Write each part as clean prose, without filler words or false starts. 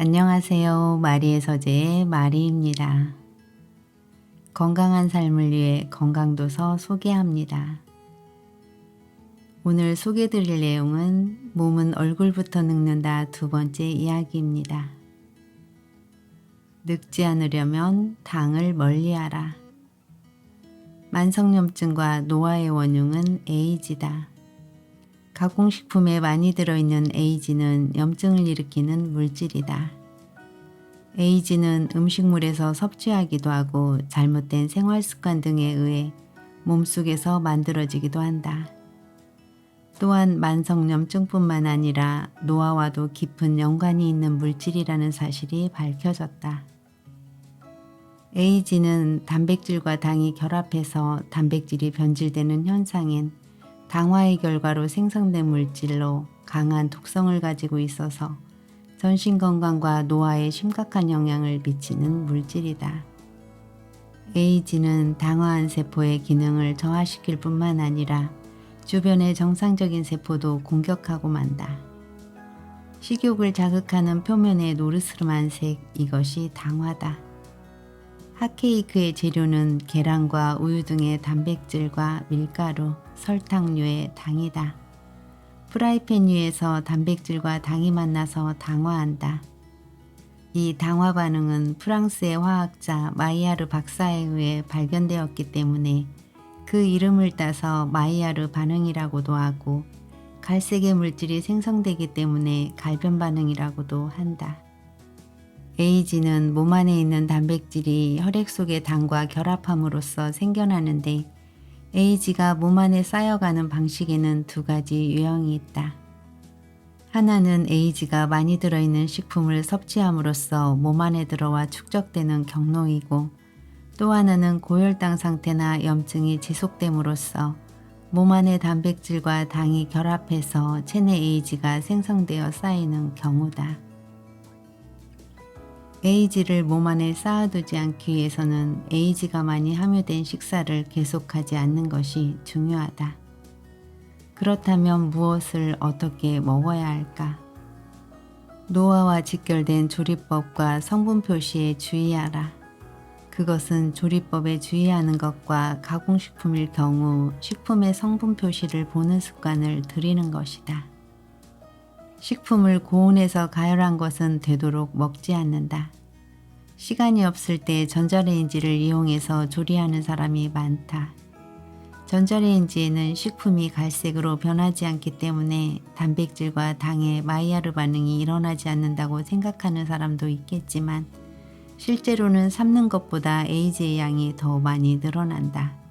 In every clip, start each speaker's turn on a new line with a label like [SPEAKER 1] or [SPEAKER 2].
[SPEAKER 1] 안녕하세요. 마리의 서재의 마리입니다. 건강한 삶을 위해 건강도서 소개합니다. 오늘 소개드릴 내용은 몸은 얼굴부터 늙는다 두 번째 이야기입니다. 늙지 않으려면 당을 멀리하라. 만성염증과 노화의 원흉은 에이즈다. 가공식품에 많이 들어있는 에이즈는 염증을 일으키는 물질이다. 에이즈는 음식물에서 섭취하기도 하고 잘못된 생활습관 등에 의해 몸속에서 만들어지기도 한다. 또한 만성염증뿐만 아니라 노화와도 깊은 연관이 있는 물질이라는 사실이 밝혀졌다. 에이즈는 단백질과 당이 결합해서 단백질이 변질되는 현상인 당화의 결과로 생성된 물질로 강한 독성을 가지고 있어서 전신 건강과 노화에 심각한 영향을 미치는 물질이다. 에이즈는 당화한 세포의 기능을 저하시킬 뿐만 아니라 주변의 정상적인 세포도 공격하고 만다. 식욕을 자극하는 표면의 노르스름한 색, 이것이 당화다. 핫케이크의 재료는 계란과 우유 등의 단백질과 밀가루, 설탕류의 당이다. 프라이팬 위에서 단백질과 당이 만나서 당화한다. 이 당화 반응은 프랑스의 화학자 마이야르 박사에 의해 발견되었기 때문에 그 이름을 따서 마이야르 반응이라고도 하고 갈색의 물질이 생성되기 때문에 갈변 반응이라고도 한다. 에이즈는 몸 안에 있는 단백질이 혈액 속의 당과 결합함으로써 생겨나는데 에이즈가 몸 안에 쌓여가는 방식에는 두 가지 유형이 있다. 하나는 에이즈가 많이 들어있는 식품을 섭취함으로써 몸 안에 들어와 축적되는 경로이고 또 하나는 고혈당 상태나 염증이 지속됨으로써 몸 안에 단백질과 당이 결합해서 체내 에이즈가 생성되어 쌓이는 경우다. 에이즈를 몸 안에 쌓아두지 않기 위해서는 에이즈가 많이 함유된 식사를 계속하지 않는 것이 중요하다. 그렇다면 무엇을 어떻게 먹어야 할까? 노화와 직결된 조리법과 성분 표시에 주의하라. 그것은 조리법에 주의하는 것과 가공식품일 경우 식품의 성분 표시를 보는 습관을 들이는 것이다. 식품을 고온에서 가열한 것은 되도록 먹지 않는다. 시간이 없을 때 전자레인지를 이용해서 조리하는 사람이 많다. 전자레인지에는 식품이 갈색으로 변하지 않기 때문에 단백질과 당의 마이야르 반응이 일어나지 않는다고 생각하는 사람도 있겠지만 실제로는 삶는 것보다 에이즈의 양이 더 많이 늘어난다.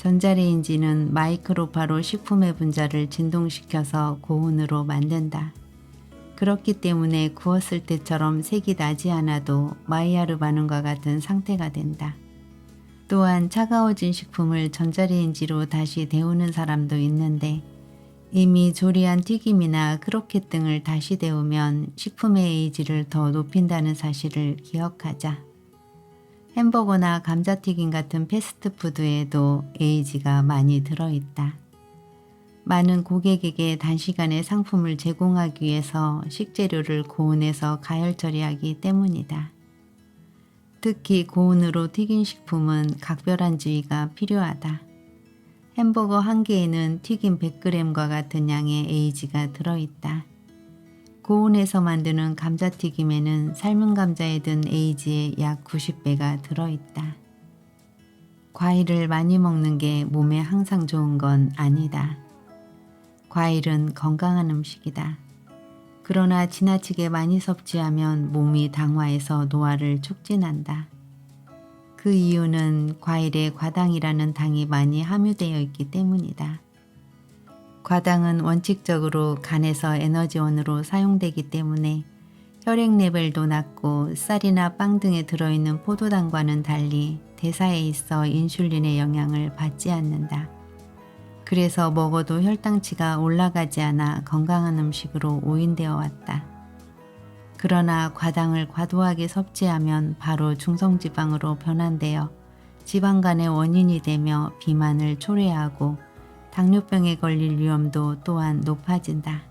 [SPEAKER 1] 전자레인지는 마이크로파로 식품의 분자를 진동시켜서 고온으로 만든다. 그렇기 때문에 구웠을 때처럼 색이 나지 않아도 마이야르 반응과 같은 상태가 된다. 또한 차가워진 식품을 전자레인지로 다시 데우는 사람도 있는데 이미 조리한 튀김이나 크로켓 등을 다시 데우면 식품의 에이즈를 더 높인다는 사실을 기억하자. 햄버거나 감자튀김 같은 패스트푸드에도 에이즈가 많이 들어있다. 많은 고객에게 단시간에 상품을 제공하기 위해서 식재료를 고온에서 가열 처리하기 때문이다. 특히 고온으로 튀긴 식품은 각별한 주의가 필요하다. 햄버거 한 개에는 튀김 100g과 같은 양의 에이즈가 들어있다. 고온에서 만드는 감자튀김에는 삶은 감자에 든 에이즈의 약 90배가 들어있다. 과일을 많이 먹는 게 몸에 항상 좋은 건 아니다. 과일은 건강한 음식이다. 그러나 지나치게 많이 섭취하면 몸이 당화해서 노화를 촉진한다. 그 이유는 과일에 과당이라는 당이 많이 함유되어 있기 때문이다. 과당은 원칙적으로 간에서 에너지원으로 사용되기 때문에 혈액 레벨도 낮고 쌀이나 빵 등에 들어있는 포도당과는 달리 대사에 있어 인슐린의 영향을 받지 않는다. 그래서 먹어도 혈당치가 올라가지 않아 건강한 음식으로 오인되어 왔다. 그러나 과당을 과도하게 섭취하면 바로 중성지방으로 변환되어 지방간의 원인이 되며 비만을 초래하고 당뇨병에 걸릴 위험도 또한 높아진다.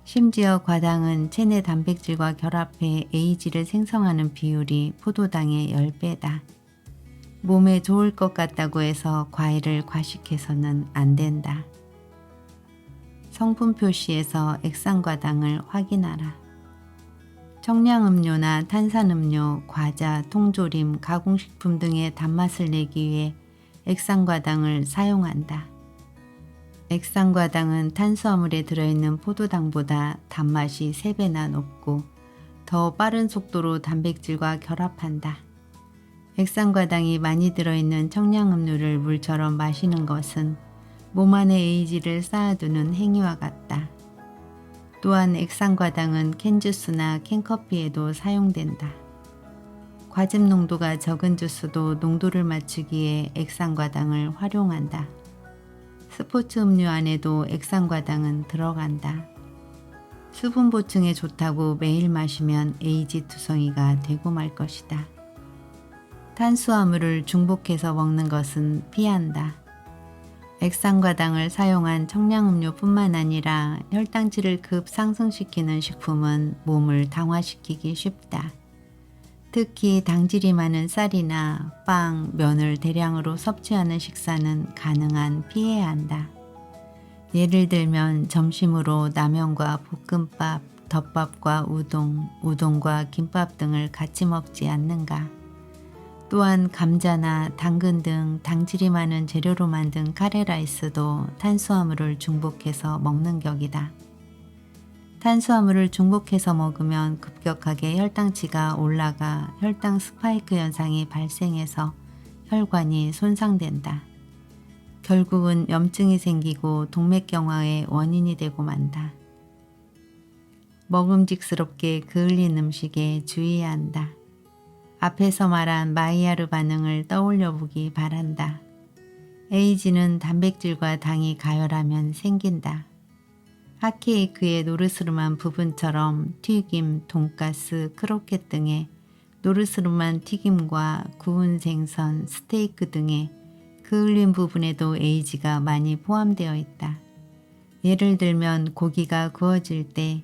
[SPEAKER 1] 심지어 과당은 체내 단백질과 결합해 AG를 생성하는 비율이 포도당의 10배다. 몸에 좋을 것 같다고 해서 과일을 과식해서는 안 된다. 성분 표시에서 액상과당을 확인하라. 청량음료나 탄산음료, 과자, 통조림, 가공식품 등의 단맛을 내기 위해 액상과당을 사용한다. 액상과당은 탄수화물에 들어있는 포도당보다 단맛이 3배나 높고 더 빠른 속도로 단백질과 결합한다. 액상과당이 많이 들어있는 청량음료를 물처럼 마시는 것은 몸 안에 에이지를 쌓아두는 행위와 같다. 또한 액상과당은 캔주스나 캔커피에도 사용된다. 과즙 농도가 적은 주스도 농도를 맞추기에 액상과당을 활용한다. 스포츠 음료 안에도 액상과당은 들어간다. 수분 보충에 좋다고 매일 마시면 에이지 투성이가 되고 말 것이다. 탄수화물을 중복해서 먹는 것은 피한다. 액상과당을 사용한 청량음료뿐만 아니라 혈당치를 급 상승시키는 식품은 몸을 당화시키기 쉽다. 특히 당질이 많은 쌀이나 빵, 면을 대량으로 섭취하는 식사는 가능한 피해야 한다. 예를 들면 점심으로 라면과 볶음밥, 덮밥과 우동, 우동과 김밥 등을 같이 먹지 않는가. 또한 감자나 당근 등 당질이 많은 재료로 만든 카레라이스도 탄수화물을 중복해서 먹는 격이다. 탄수화물을 중복해서 먹으면 급격하게 혈당치가 올라가 혈당 스파이크 현상이 발생해서 혈관이 손상된다. 결국은 염증이 생기고 동맥경화의 원인이 되고 만다. 먹음직스럽게 그을린 음식에 주의해야 한다. 앞에서 말한 마이야르 반응을 떠올려 보기 바란다. 에이지는 단백질과 당이 가열하면 생긴다. 핫케이크의 노르스름한 부분처럼 튀김, 돈가스, 크로켓 등의 노르스름한 튀김과 구운 생선, 스테이크 등의 그을린 부분에도 에이지가 많이 포함되어 있다. 예를 들면 고기가 구워질 때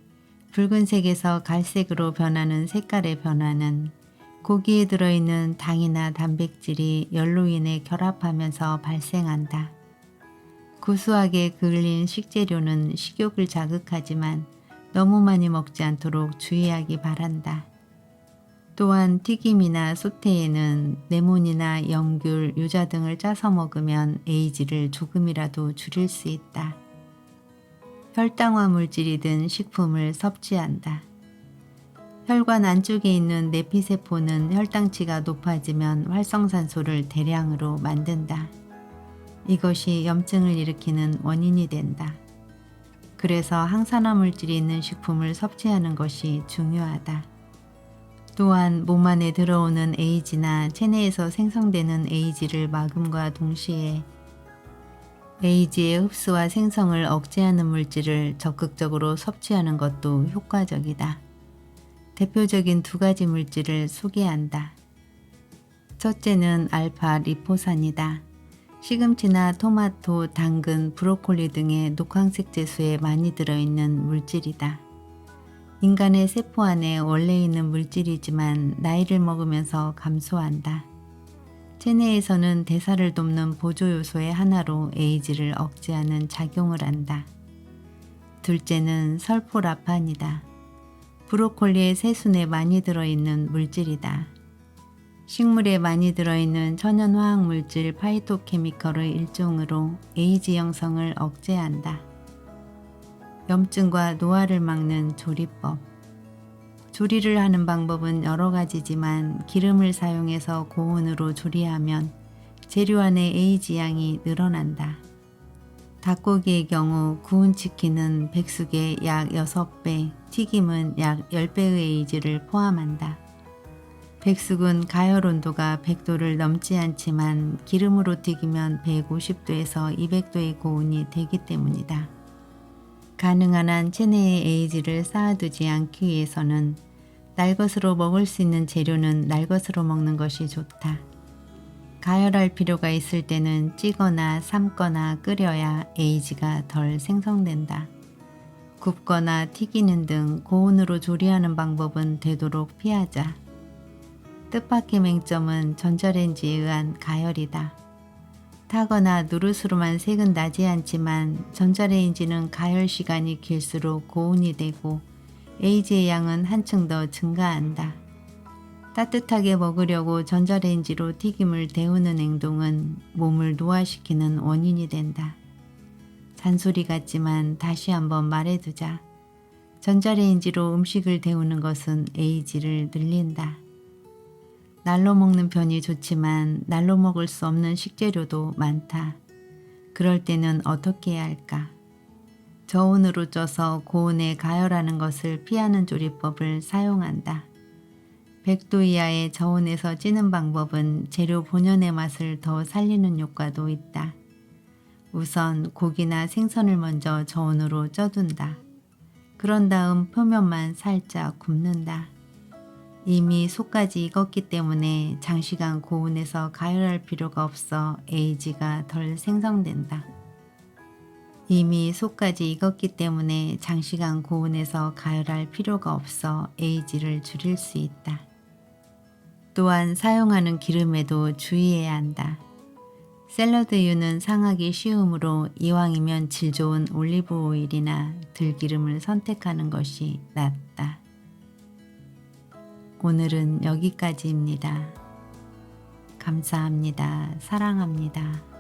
[SPEAKER 1] 붉은색에서 갈색으로 변하는 색깔의 변화는 고기에 들어있는 당이나 단백질이 열로 인해 결합하면서 발생한다. 구수하게 그을린 식재료는 식욕을 자극하지만 너무 많이 먹지 않도록 주의하기 바란다. 또한 튀김이나 소테에는 레몬이나 연귤, 유자 등을 짜서 먹으면 에이지를 조금이라도 줄일 수 있다. 혈당화 물질이 든 식품을 섭취한다. 혈관 안쪽에 있는 내피세포는 혈당치가 높아지면 활성산소를 대량으로 만든다. 이것이 염증을 일으키는 원인이 된다. 그래서 항산화 물질이 있는 식품을 섭취하는 것이 중요하다. 또한 몸 안에 들어오는 에이지나 체내에서 생성되는 에이지를 막음과 동시에 에이지의 흡수와 생성을 억제하는 물질을 적극적으로 섭취하는 것도 효과적이다. 대표적인 2가지 물질을 소개한다. 첫째는 알파 리포산이다. 시금치나 토마토, 당근, 브로콜리 등의 녹황색 채소에 많이 들어있는 물질이다. 인간의 세포 안에 원래 있는 물질이지만 나이를 먹으면서 감소한다. 체내에서는 대사를 돕는 보조 요소의 하나로 에이지를 억제하는 작용을 한다. 둘째는 설포라판이다. 브로콜리의 새순에 많이 들어있는 물질이다. 식물에 많이 들어있는 천연화학물질 파이토케미컬의 일종으로 에이지 형성을 억제한다. 염증과 노화를 막는 조리법. 조리를 하는 방법은 여러 가지지만 기름을 사용해서 고온으로 조리하면 재료 안의 에이지 양이 늘어난다. 닭고기의 경우 구운 치킨은 백숙의 약 6배, 튀김은 약 10배의 에이지를 포함한다. 백숙은 가열 온도가 100도를 넘지 않지만 기름으로 튀기면 150도에서 200도의 고온이 되기 때문이다. 가능한 한 체내에 에이지를 쌓아두지 않기 위해서는 날것으로 먹을 수 있는 재료는 날것으로 먹는 것이 좋다. 가열할 필요가 있을 때는 찌거나 삶거나 끓여야 에이지가 덜 생성된다. 굽거나 튀기는 등 고온으로 조리하는 방법은 되도록 피하자. 뜻밖의 맹점은 전자레인지에 의한 가열이다. 타거나 누르스로만 색은 나지 않지만 전자레인지는 가열 시간이 길수록 고온이 되고 에이지의 양은 한층 더 증가한다. 따뜻하게 먹으려고 전자레인지로 튀김을 데우는 행동은 몸을 노화시키는 원인이 된다. 잔소리 같지만 다시 한번 말해두자. 전자레인지로 음식을 데우는 것은 에이지를 늘린다. 날로 먹는 편이 좋지만 날로 먹을 수 없는 식재료도 많다. 그럴 때는 어떻게 해야 할까? 저온으로 쪄서 고온에 가열하는 것을 피하는 조리법을 사용한다. 100도 이하의 저온에서 찌는 방법은 재료 본연의 맛을 더 살리는 효과도 있다. 우선 고기나 생선을 먼저 저온으로 쪄둔다. 그런 다음 표면만 살짝 굽는다. 이미 속까지 익었기 때문에 장시간 고온에서 가열할 필요가 없어 에이지가 덜 생성된다. 이미 속까지 익었기 때문에 장시간 고온에서 가열할 필요가 없어 에이지를 줄일 수 있다. 또한 사용하는 기름에도 주의해야 한다. 샐러드유는 상하기 쉬우므로 이왕이면 질 좋은 올리브 오일이나 들기름을 선택하는 것이 낫다. 오늘은 여기까지입니다. 감사합니다. 사랑합니다.